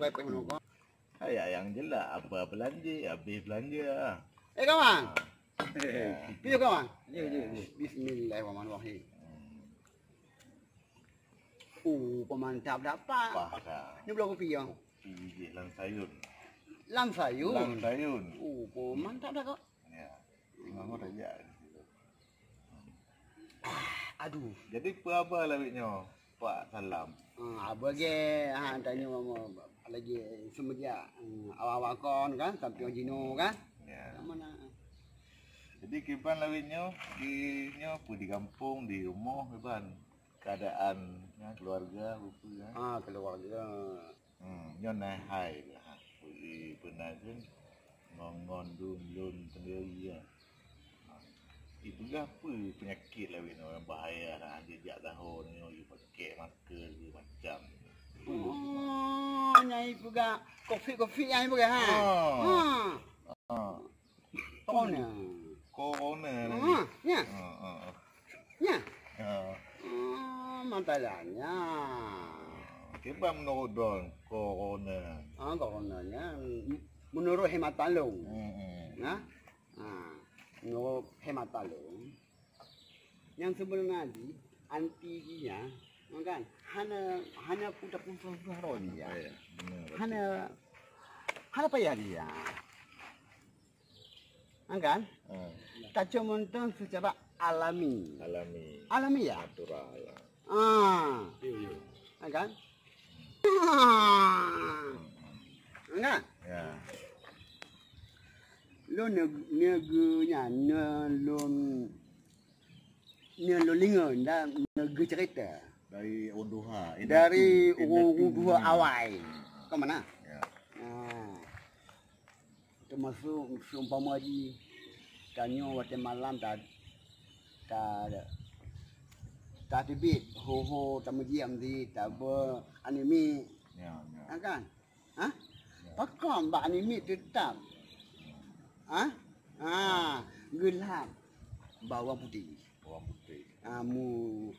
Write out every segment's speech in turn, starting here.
pepek menunggu. Ya yang jelas apa belanja, habis belanja. Kawan. Ya. Piye kawan? Ya. Bismillahirrahmanirrahim. Pemantap dapat. Wah dah. Ni belum kopi ya. Biji lang sayun. Lang sayur. Lang sayun. Pemantap dah kok. Ya. Tengok aja. Aduh. Jadi apa lawiknya? Pak Salam. Apa ke? Tanya mama lagi semenjak awal-awal kon kan sampai Jino kan. Ya. Mana? Jadi kipan lawiknya di kampung, di rumah kipan. Keadaan keluarga buku ya. Keluarga. Nyon hai lah. Pergi pernah kan ngongon dun sendiri ya. Itu apa penyakit lah yang bahaya lah jejak tahun ni pakai masker macam. Nyai juga kopi nyai juga ha. Corona. Ya. Ya. Masalahnya. Kita menurut corona. Coronanya menurut hemat talung. Nah. Menurut hemat talung. Yang sebenarnya antinya kan hanya putar-putar dia. Hanya apa ya dia? Kan? Tak cuma secara alami ya? Natural. Kan? Enggak? Ya. Lo neganya lo lingon dah negeri cerita Dari Unduha. dari Unduha awal ke mana? Ya. Termasuk seumpama di tanya waktu malam tak tibit ho tamujiam di tak ber anime kan? Pakam bak anime tetap gelap bawang putih. Mu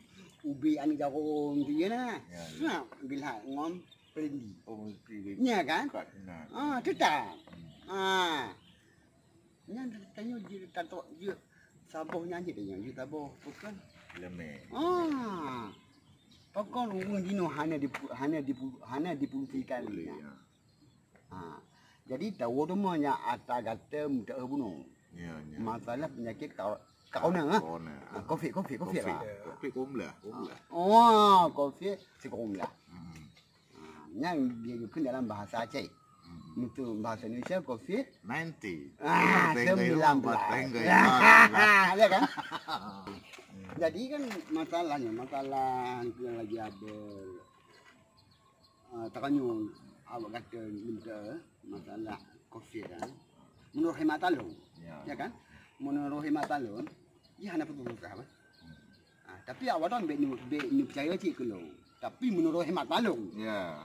ubi ani jagung dia na. Gelap ngom pendi. Nya kan? Tetap. Nya tanya je tato je sabohnya je dia je taboh bukan. Leme. Pakon urang dino hanya dipungsikan. Jadi tahu rumahnya ata kata mudah bunuh. Ya. Masalah penyakit corona. Covid lah. Kopi kumlah. Covid si kumlah. Yang dia juga dalam bahasa Aceh. Untuk bahasa Indonesia COVID-19. 19. Ya kan? Jadi kan masalah yang lagi ada terkanyung awak kata minta masalah COVID kan. Menurut hemat talung. Ya kan? Menurut hemat talung, ya hanya betul apa? Tapi awak dah ni percaya cik kalau. Tapi menurut hemat talung. Ya.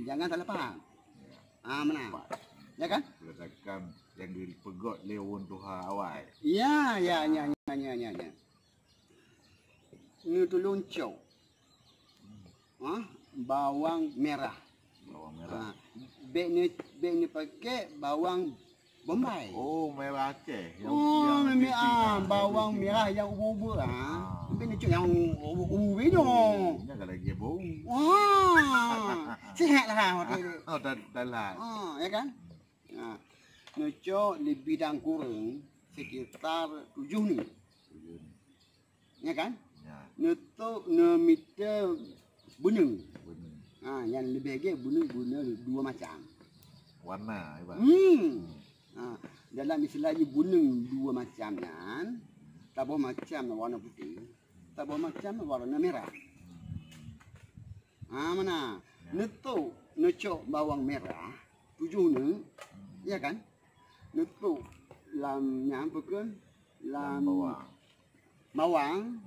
Jangan salah faham. Mana? Ya kan? Berdasarkan yang dipegot lewon Tuha awal. Ya. Ini tu loncok. Bawang merah. Beg ni pakai bawang Bombay. Merah Aceh. Bawang merah yang ubu-ubu Beg ni yang ubu-ubu ni. Ini kalau lagi bau. Sihatlah waktu itu. Dah. Ya kan? Nucuk di bidang kurang sekitar 7 ni. Ya kan? Nutuk meter bunung. Yang lebih lagi bunung dua macam. Warna, Ibu. Dalam istilahnya bunung dua macam kan. Tabuh macam warna putih. Tabuh macam warna merah. Mana? Nucuk bawang merah 7 ni. Ya kan? Nutuk lamnya apa kan? Lam bawang.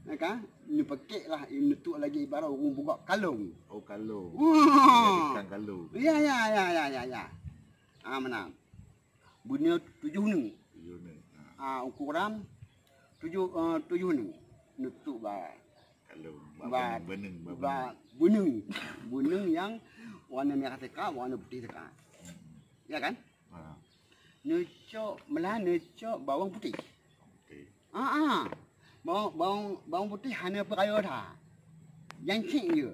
Ya kan? Ni pakai lah nutuk lagi baru buka kalung. Kalung. Ikan kalung. Ya. Mana? Bunyi 7 ni. Ukuran 7 ni. Nutuk Kalung. Bunung yang warna merah teka, warna putih teka. Ya kan? Ha. Necok melah necok bawang putih. Okey. Bawang putih hanya peraya dah. Yang cik je.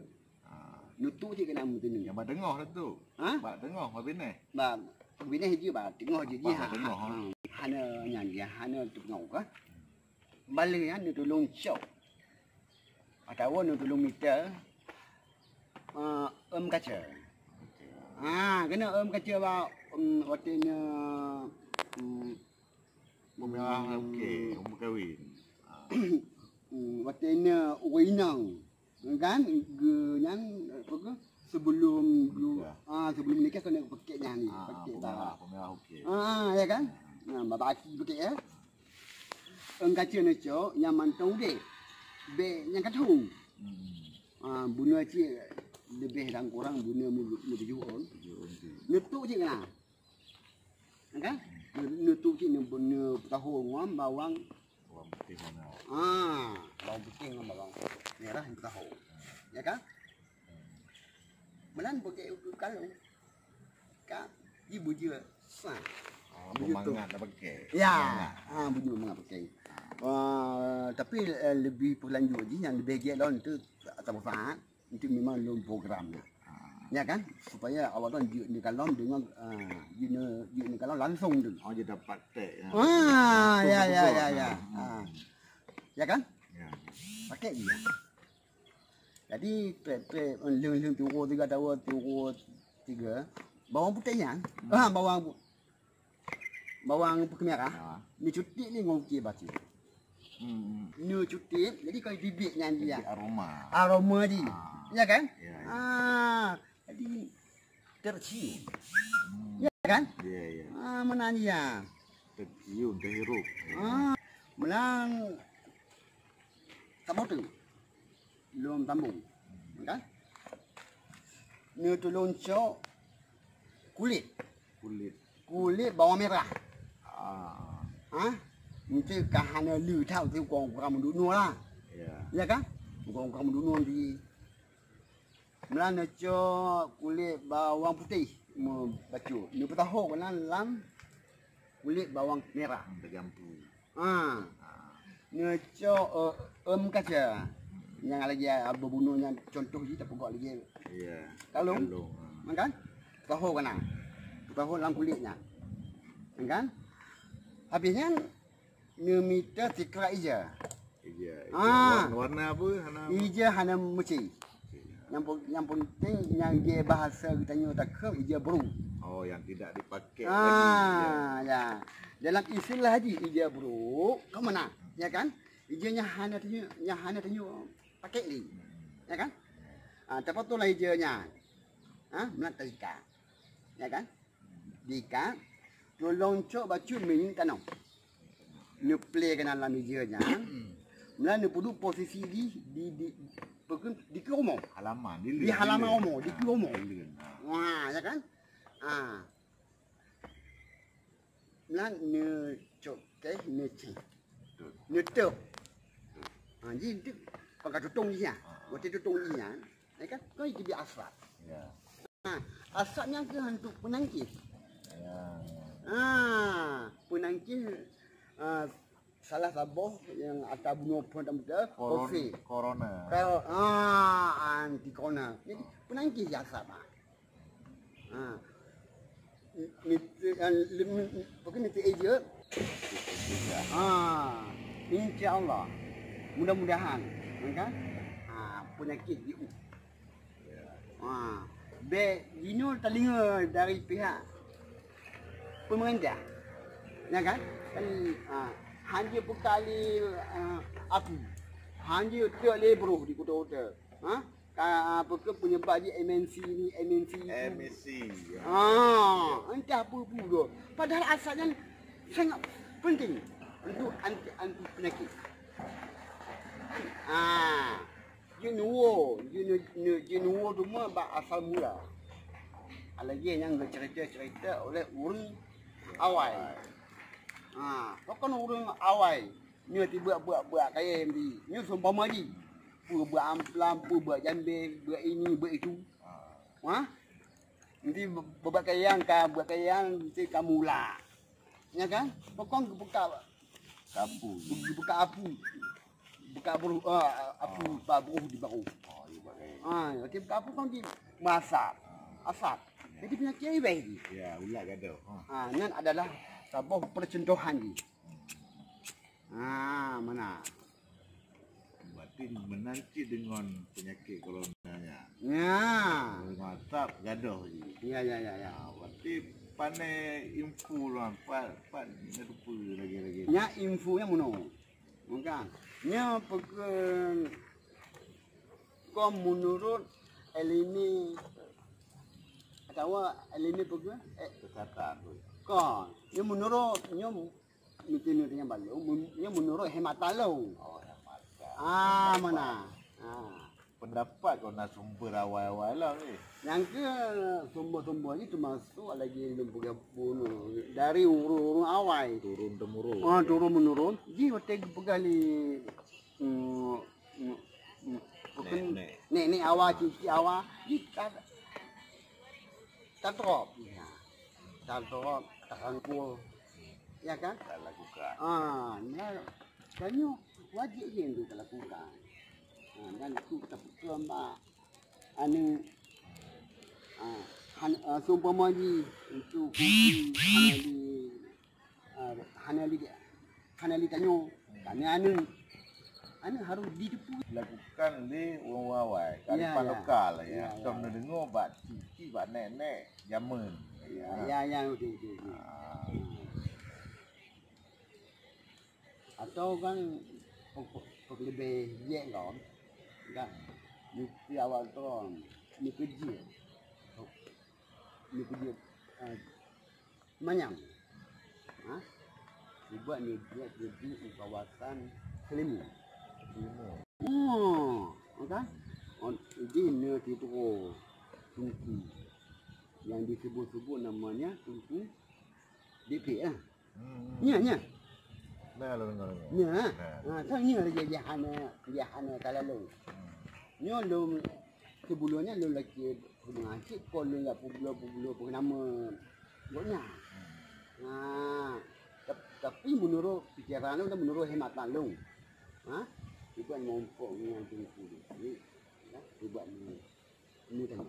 Ha. Nutuk je kena mutun ni. Yang bak tengah lah tu. Ha? Bak tengah, bak bineh. Ba bini je ba tengok je Ba tengah, ha. Hana nyan dia hana tengok ka. Balik kan dia tolong cok. Atau dia tolong meter. Kaca. Okey. Kena kaca ba hotelnya Pemerah okey, umur kahwin. Ha. hotelnya Winang. Kan genyan apa ke sebelum sebelum nikah kena paketnya ni, paket dah. Pemerah okey. Ya kan? Babaki paket ya. Kaca ni cok yang mantong dek. Be yang katung. Bunuh cik lebih dan kurang bunuh mu 7 orang. Nutuk cik kena. Kan? Nutuk cik ni bunuh tahu ngam bawang. Bawang putih mana? Bawang putih ngam bawang merah yang tahu. Ya kan? Melan pakai kalau. Kak ibu je sah. Bermangat dah pakai. Ya, bunyi mangat pakai. Tapi lebih berlanjut je yang lebih giat lawan tu atau manfaat itu memang dalam programnya. Ya kan? Supaya awak tuan di kalau dengan di kalau langsung tu. Oh dia dapat tek. Ya. Ya kan? Ya. Pakai dia. Jadi leng turun 3 tahun turun 3 bawang putihnya. Bawang putih merah. Ni cuti ni ngongki baca. Ni cuti jadi kalau bibitnya dia. Aroma dia. Ya kan? Ya. Jadi tercium. Ya kan? Ya. Mana dia? Tercium, terhirup. Menang tambung tu. Belum tambung. Kan? Ni tu loncok kulit bawang merah. Mungkin kahana lu tahu tu orang mendunia lah. Ya kan? Orang mendunia di Melana cok kulit bawang putih bacu. Ni tahu kena lam kulit bawang merah Bercampur. Ni cok kaca. Yang lagi berbunuhnya contoh je tak pegak lagi. Ya. Kalung. Kan? Tahu kena. Tahu lam kulitnya. Kan? Habisnya ni meter tikra ija. Warna apa? Ija hana mesti. Yang penting yang dia bahasa kita tak ke ija bro. Oh, yang tidak dipakai lagi. Ya. Dalam istilah haji ija bro, ke mana? Ya kan? Ijanya hana tanya pakai ni. Ya kan? Cepat tu lah ijanya. Menak tika. Ya kan? Dika tolong cok bacu mening tanam. Ni play kena dalam ijanya. Melah ni perlu posisi di rumah. Halaman Di halaman rumah, di rumah. Ya kan? Melah ni cok teh ni cik. Ni tu. Jadi tu pakai tutung ni ya. Waktu tutung ni ya. Ya kan? Kau jadi asap. Ya. Asapnya ke hantu penangkis. Ya. Penangkis salah satu yang atas bunuh pun tak betul. Corona. Kalau anti corona. Jadi penangkis asap. Bukan itu aja. InsyaAllah. Mudah-mudahan. Kan? Penyakit di Dino telinga dari pihak pemerintah. Ya kan? Hanya berkali aku. Hanya tak lebih di kota-kota. Apa ke penyebab dia MNC ni, MNC. Entah apa pun. Padahal asalnya sangat penting untuk anti penyakit. Jenuo tu mah asal mula. Lagi yang cerita oleh orang awal. Bukan orang awal. Ni tiba buat kaya mesti. Ni sumpah mari. Buat amplam, buat jambe, buat ini, buat itu. Nanti buat kayang nanti kamu lah. Ya kan? Pokok buka Kapu. apu. Buka apu baru di baru. Oh, iya pakai. Okey buka apu kan di masak. Asap. Jadi penyakit air baik. Ya, ulat gaduh. Nan adalah sabah percontohan ni. Mana? Berarti menanti dengan penyakit coronanya. Ya. Dengan asap gaduh je. Ya. Berarti pandai info lah. Pan lupa lagi. Nya info yang mana? Bukan. Nya pekan kau menurut elini atau elini pekan Kesehatan tu. kau. Nya menurut mungkin yang balik. Nya menurut hematan lo. Oh, yang makan. Mana? Pendapat kau nak sumber awal-awal lah ni. Yang ke sumber-sumber ni termasuk lagi lembaga bunuh dari urung awal. Turun temurun. Turun menurun. Ji hotel pegali nek awal cici awal ji tak drop. Tak drop, tak rangkul. Ya kan? Tak lakukan. Kayaknya wajib je itu kita lakukan. Dan itu kita betul mbak. Sumpah maji itu hanali tanyo. Tanya harus didepu. Lakukan di orang awal. Kearifan lokal ya. Kau nak dengar bat cici, bat nenek, zaman. Ya, betul. Atau kan lebih je kan. Kan. Di awal tu ni kerja. Ni kerja manyam. Buat ni dia jadi kawasan Selimu. Kan? Ini ni itu tungku. Yang disebut-sebut namanya tungku DP ah. Nya. Nah, lo dengar. Nya. Kan nya dia hana kalau nya lo sebelumnya lo lagi mengasih kalau ya pulau nama buatnya. Tapi menurut pikiran lo dan menurut hematan lo. Buat ngompok dengan tungku ni. Buat ni kan.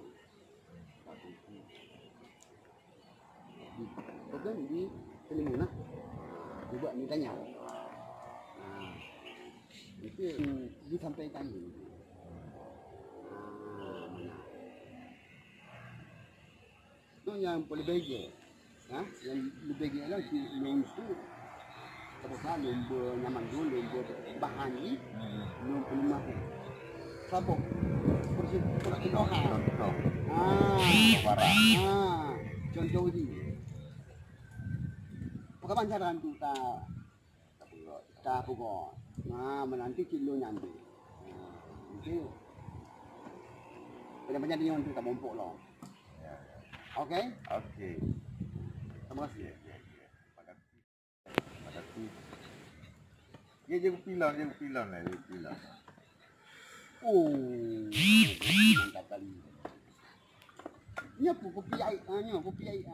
Bukan di Selimu lah. Buat ni tanya. Itu disampaikan dulu. Yang paling baik yang lebih baik adalah si itu sebab nombor nyaman dulu, nombor bahan ni, nombor 50. Sabuk. Percontohan. Contoh ni. Pekaban cara tu tak pukul. Menanti kilo nyambi. Itu. Banyak dia orang tu tak bompok lah. Okey? Okey. Terima kasih. Makasih. Dia je pilang lah. Mantap kali. Ni apa kopi air? Kopi air.